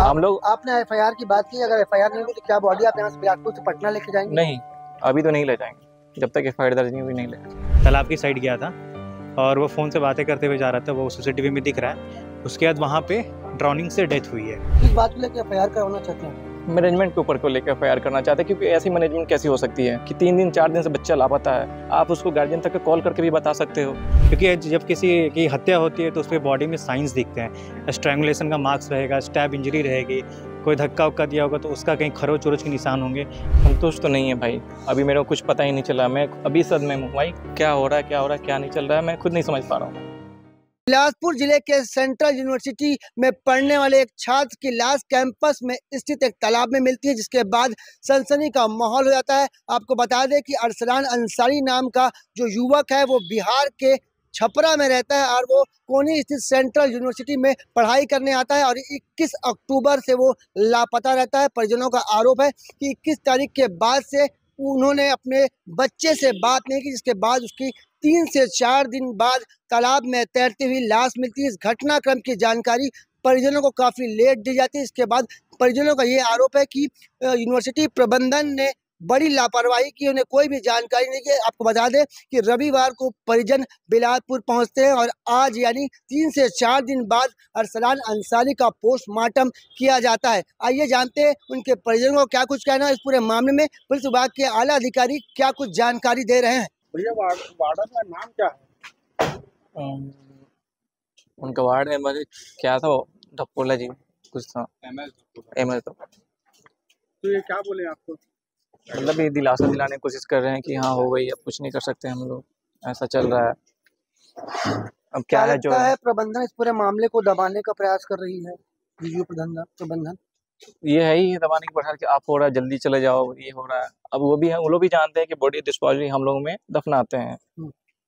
हम लोग आपने एफआईआर की बात की, अगर एफआईआर नहीं होगी तो क्या बॉडी आप यहाँ से बिलासपुर से पटना लेके जाएंगे? नहीं, अभी तो नहीं ले जाएंगे, जब तक एफआईआर दर्ज नहीं हुई नहीं ले जाएंगे। तालाब की साइड गया था और वो फ़ोन से बातें करते हुए जा रहा था, वो सीसीटीवी में दिख रहा है। उसके बाद वहाँ पे ड्राउनिंग से डेथ हुई है। किस बात को लेकर एफआईआर करवाना चाहते हैं? मैनेजमेंट के ऊपर को लेकर एफआईआर करना चाहते हैं, क्योंकि ऐसी मैनेजमेंट कैसी हो सकती है कि 3 दिन 4 दिन से बच्चा लापता है। आप उसको गार्जियन तक कॉल करके भी बता सकते हो। क्योंकि जब किसी की हत्या होती है तो उस पर बॉडी में साइंस दिखते हैं, स्ट्रैंगुलेशन का मार्क्स रहेगा, स्टैब इंजरी रहेगी, कोई धक्का उक्का दिया होगा तो उसका कहीं खरोच उरोच के निशान होंगे। संतुष्ट तो नहीं है भाई, अभी मेरे को कुछ पता ही नहीं चला। मैं अभी सदमे में हूँ भाई, क्या हो रहा है क्या नहीं चल रहा है, मैं खुद नहीं समझ पा रहा हूँ। बिलासपुर जिले के सेंट्रल यूनिवर्सिटी में पढ़ने वाले एक छात्र की लाश कैंपस में स्थित एक तालाब में मिलती है, जिसके बाद सनसनी का माहौल हो जाता है। आपको बता दें कि अरसलान अंसारी नाम का जो युवक है वो बिहार के छपरा में रहता है और वो कोनी स्थित सेंट्रल यूनिवर्सिटी में पढ़ाई करने आता है और 21 अक्टूबर से वो लापता रहता है। परिजनों का आरोप है कि 21 तारीख के बाद से उन्होंने अपने बच्चे से बात नहीं की, जिसके बाद उसकी 3 से 4 दिन बाद तालाब में तैरती हुई लाश मिलती है। इस घटनाक्रम की जानकारी परिजनों को काफ़ी लेट दी जाती है। इसके बाद परिजनों का ये आरोप है कि यूनिवर्सिटी प्रबंधन ने बड़ी लापरवाही की, उन्हें कोई भी जानकारी नहीं दी। आपको बता दें कि रविवार को परिजन बिलासपुर पहुंचते हैं और आज यानी 3 से 4 दिन बाद अरसलान अंसारी का पोस्टमार्टम किया जाता है। आइए जानते हैं उनके परिजनों को क्या कुछ कहना है इस पूरे मामले में। पुलिस विभाग के आला अधिकारी क्या कुछ जानकारी दे रहे हैं। भैया वार्डन का नाम क्या है? उनका वार्ड है मतलब क्या था, वो धपोला जी कुछ था, एमएस। तो ये क्या बोले आपको? मतलब ये दिलासा दिलाने की कोशिश कर रहे हैं कि हाँ हो गई, अब कुछ नहीं कर सकते हम लोग, ऐसा चल रहा है। अब क्या है जो है प्रबंधन इस पूरे मामले को दबाने का प्रयास कर रही है। प्रबंधन ये है ही दबाने की प्रयास कि आप हो रहा है जल्दी चले जाओ, ये हो रहा है। अब वो भी है, वो लोग भी जानते हैं कि बॉडी डिस्पोजल हम लोग में दफनाते हैं,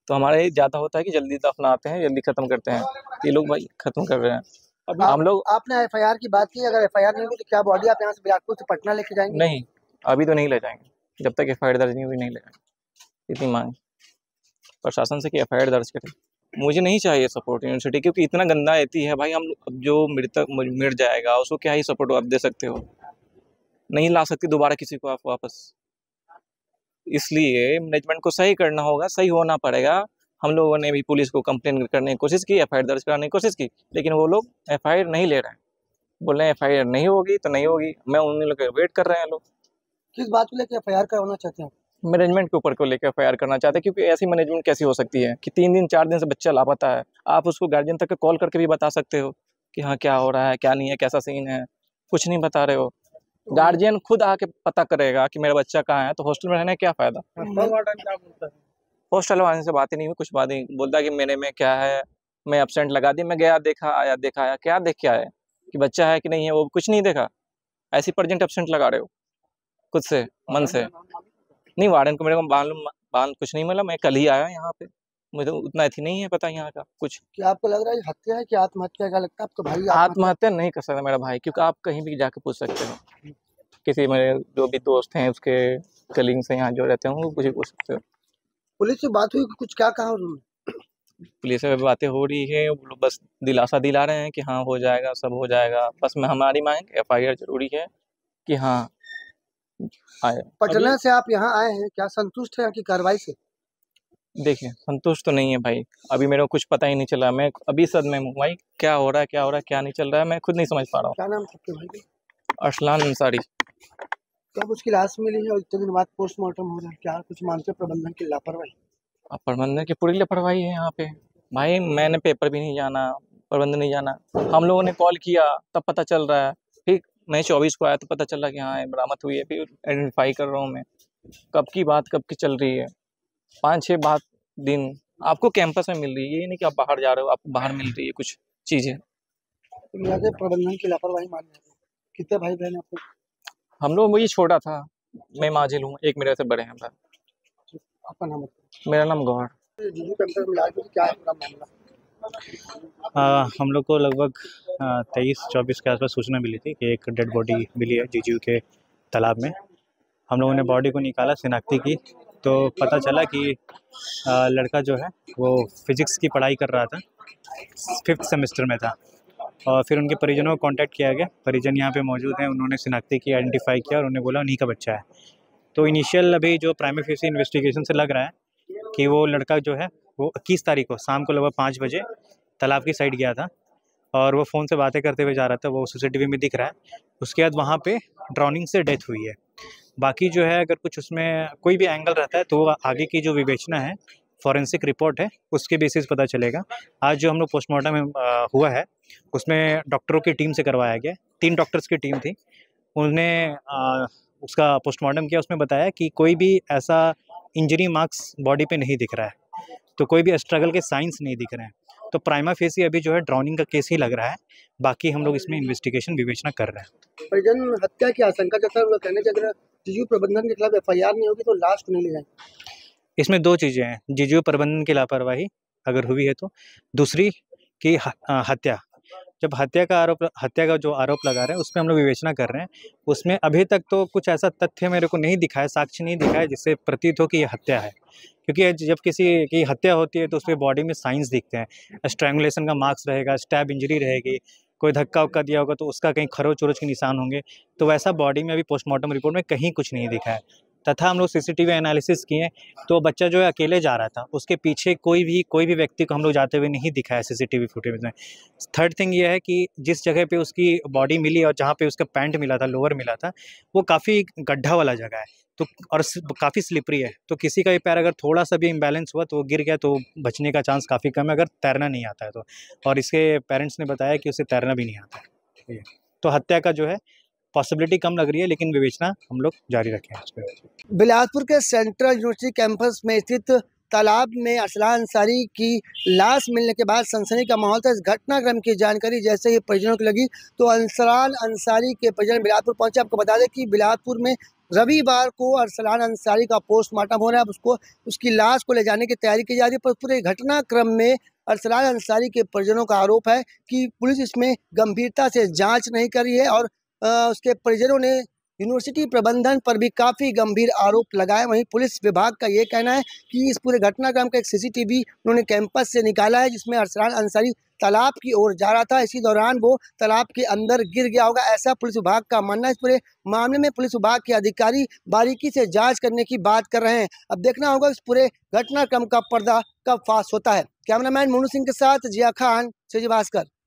तो हमारे ज्यादा होता है कि जल्दी दफनाते हैं, जल्दी खत्म करते हैं। ये लोग भाई खत्म कर रहे हैं। अब हम लोग आपने एफआईआर की बात की, अगर एफआईआर नहीं होगी तो क्या बॉडी आप यहाँ से बिलासपुर से पटना लेके जाएंगे? नहीं, अभी तो नहीं ले जाएंगे, जब तक एफआईआर दर्ज नहीं हुई नहीं ले जाएंगे। इतनी मांग प्रशासन से कि एफआईआर दर्ज करें। मुझे नहीं चाहिए सपोर्ट यूनिवर्सिटी, क्योंकि इतना गंदा रहती है भाई। हम जो मिट जाएगा उसको क्या ही सपोर्ट आप दे सकते हो, नहीं ला सकती दोबारा किसी को आप वापस। इसलिए मैनेजमेंट को सही करना होगा, सही होना पड़ेगा। हम लोगों ने भी पुलिस को कंप्लेन करने की कोशिश की, एफआईआर दर्ज कराने की कोशिश की, लेकिन वो लोग एफआईआर नहीं ले रहे हैं। बोल रहे हैं एफआईआर नहीं होगी तो नहीं होगी। मैं उन लोग वेट कर रहे हैं लोग। किस बात को लेकर एफआईआर करवाना चाहते हैं? मैनेजमेंट के ऊपर को लेकर एफआईआर करना चाहते हैं, क्योंकि ऐसी मैनेजमेंट कैसी हो सकती है कि 3 दिन 4 दिन से बच्चा लापता है। आप उसको गार्जियन तक कॉल करके भी बता सकते हो कि हाँ क्या हो रहा है क्या नहीं है, कैसा सीन है, कुछ नहीं बता रहे हो। गार्जियन खुद आके पता करेगा कि मेरा बच्चा कहाँ है, तो हॉस्टल में रहने क्या फायदा। हॉस्टल वाले से बात ही नहीं हुई, कुछ बात नहीं। बोलता कि मेरे में क्या है, मैं एब्सेंट लगा दी, मैं गया देखा आया क्या देख के आया कि बच्चा है कि नहीं है, वो कुछ नहीं देखा। ऐसी प्रजेंट एब्सेंट लगा रहे हो खुद से मन से। नहीं, वार्डन को मेरे को मालूम कुछ नहीं मिला, मैं कल ही आया यहाँ पे, मुझे उतना अथी नहीं है पता यहाँ का कुछ। क्या आपको लग रहा है हत्या है कि आत्महत्या? क्या लगता है आपको भाई? आत्महत्या नहीं कर सकता मेरा भाई, क्योंकि आप कहीं भी जाके पूछ सकते हो, किसी मेरे जो भी दोस्त हैं उसके कलीग से यहाँ जो रहते हैं वो कुछ पूछ सकते हो। पुलिस से बात हुई कुछ क्या कहा उन्होंने? पुलिस से बातें हो रही है, वो लोग बस दिलासा दिला रहे हैं कि हाँ हो जाएगा, सब हो जाएगा। बस में हमारी मांग एफआईआर जरूरी है कि हाँ आए। पटना से आप यहाँ आए हैं, क्या संतुष्ट है यहाँ की कार्रवाई से? देखिए संतुष्ट तो नहीं है भाई, अभी मेरे को कुछ पता ही नहीं चला। मैं अभी सदमे में हूँ भाई, क्या हो रहा है क्या नहीं चल रहा है, मैं खुद नहीं समझ पा रहा हूँ। क्या नाम आपके भाई का? अरसलान अंसारी। कब उसकी लाश मिली है और इतने दिन बाद पोस्टमार्टम हो रहा है, क्या कुछ मानते प्रबंधन की लापरवाही? प्रबंधन की पूरी लापरवाही है यहाँ पे भाई। मैंने पेपर भी नहीं जाना, प्रबंधन नहीं जाना। हम लोगों ने कॉल किया तब पता चल रहा है, फिर मैं 24 को आया तो पता चला कि हाँ बरामद हुई है। फिर आइडेंटिफाई कर रहा हूँ मैं, कब की बात कब की चल रही है। 5-6 बात दिन आपको कैंपस में मिल रही है, ये नहीं कि आप बाहर जा रहे हो, आपको बाहर मिल रही है कुछ चीज़ें। तो प्रबंधन की लापरवाही मान रहे हैं। कितने भाई बहन आपको? हम लोग, वही छोटा था, मैं माजिल हूँ, एक मेरे से बड़े हैं। आपका नाम? मेरा नाम गौहर। क्या है पूरा मामला? हम लोग को लगभग 23-24 के आसपास सूचना मिली थी कि एक डेड बॉडी मिली है जीजू के तालाब में। हम लोगों ने बॉडी को निकाला, शिनाख्ती की, तो पता चला कि लड़का जो है वो फिजिक्स की पढ़ाई कर रहा था, 5th सेमेस्टर में था। और फिर उनके परिजनों को कांटेक्ट किया गया। परिजन यहाँ पे मौजूद हैं, उन्होंने शिनाख्ती की, आइडेंटिफाई किया और उन्होंने बोला उन्हीं का बच्चा है। तो इनिशियल अभी जो प्राइमा फेसी इन्वेस्टिगेशन से लग रहा है कि वो लड़का जो है वो 21 तारीख को शाम को लगभग 5 बजे तालाब की साइड गया था और वो फ़ोन से बातें करते हुए जा रहा था, वो सीसीटीवी में दिख रहा है। उसके बाद वहाँ पे ड्राउनिंग से डेथ हुई है। बाकी जो है अगर कुछ उसमें कोई भी एंगल रहता है तो वो आगे की जो विवेचना है, फॉरेंसिक रिपोर्ट है, उसके बेसिस पता चलेगा। आज जो हम लोग पोस्टमार्टम हुआ है उसमें डॉक्टरों की टीम से करवाया गया, 3 डॉक्टर्स की टीम थी। उन्होंने उसका पोस्टमार्टम किया, उसमें बताया कि कोई भी ऐसा इंजरी मार्क्स बॉडी पे नहीं दिख रहा है, तो कोई भी स्ट्रगल के साइंस नहीं दिख रहे हैं। तो प्राइमा फेसी अभी जो है ड्राउनिंग का केस ही लग रहा है। बाकी हम लोग इसमें इन्वेस्टिगेशन विवेचना कर रहे हैं। परिजन हत्या की आशंका जताते हुए कहने कि अगर जीजू प्रबंधन के खिलाफ एफआईआर नहीं होगी तो लाश को नहीं ले जाएंगे। इसमें 2 चीज़ें हैं, जीजीओ प्रबंधन की लापरवाही अगर हुई है तो, दूसरी कि हत्या। जब हत्या का जो आरोप लगा रहे हैं उस पे हम लोग विवेचना कर रहे हैं। उसमें अभी तक तो कुछ ऐसा तथ्य मेरे को नहीं दिखा है, साक्ष्य नहीं दिखा है जिससे प्रतीत हो कि ये हत्या है। क्योंकि जब किसी की हत्या होती है तो उसके बॉडी में साइंस दिखते हैं, स्ट्रैंगुलेशन का मार्क्स रहेगा, स्टैब इंजरी रहेगी, कोई धक्का वक्का दिया होगा तो उसका कहीं खरोच उरोच के निशान होंगे। तो वैसा बॉडी में अभी पोस्टमार्टम रिपोर्ट में कहीं कुछ नहीं दिखा है। तथा हम लोग सीसीटीवी एनालिसिस किए तो बच्चा जो है अकेले जा रहा था, उसके पीछे कोई भी व्यक्ति को हम लोग जाते हुए नहीं दिखा है सीसीटीवी फुटेज में। थर्ड थिंग ये है कि जिस जगह पे उसकी बॉडी मिली और जहाँ पे उसका पैंट मिला था, लोअर मिला था, वो काफ़ी गड्ढा वाला जगह है तो, और काफ़ी स्लिपरी है। तो किसी का भी पैर अगर थोड़ा सा भी इम्बैलेंस हुआ तो वो गिर गया तो बचने का चांस काफ़ी कम है, अगर तैरना नहीं आता है तो। और इसके पेरेंट्स ने बताया कि उसे तैरना भी नहीं आता है। तो हत्या का जो है पॉसिबिलिटी कम लग रही है, लेकिन विवेचना हम लोग जारी रखें उस पर। बिलासपुर के सेंट्रल यूनिवर्सिटी कैंपस में स्थित तालाब में अरसलान अंसारी की लाश मिलने के बाद सनसनी का माहौल था। इस घटनाक्रम की जानकारी जैसे ही परिजनों को लगी तो अरसलान अंसारी के परिजन बिलासपुर पहुंचे। आपको बता दें कि बिलासपुर में रविवार को अरसलान अंसारी का पोस्टमार्टम हो रहा है। अब उसको उसकी लाश को ले जाने की तैयारी की जा रही है। पर पूरे घटनाक्रम में अरसलान अंसारी के परिजनों का आरोप है कि पुलिस इसमें गंभीरता से जाँच नहीं कर रही है और उसके परिजनों ने यूनिवर्सिटी प्रबंधन पर भी काफ़ी गंभीर आरोप लगाए। वहीं पुलिस विभाग का ये कहना है कि इस पूरे घटनाक्रम का एक सीसीटीवी उन्होंने कैंपस से निकाला है जिसमें अरसलान अंसारी तालाब की ओर जा रहा था। इसी दौरान वो तालाब के अंदर गिर गया होगा, ऐसा पुलिस विभाग का मानना है। इस पूरे मामले में पुलिस विभाग के अधिकारी बारीकी से जाँच करने की बात कर रहे हैं। अब देखना होगा इस पूरे घटनाक्रम का पर्दा कब फाश होता है। कैमरामैन मोनू सिंह के साथ जिया खान, से भास्कर।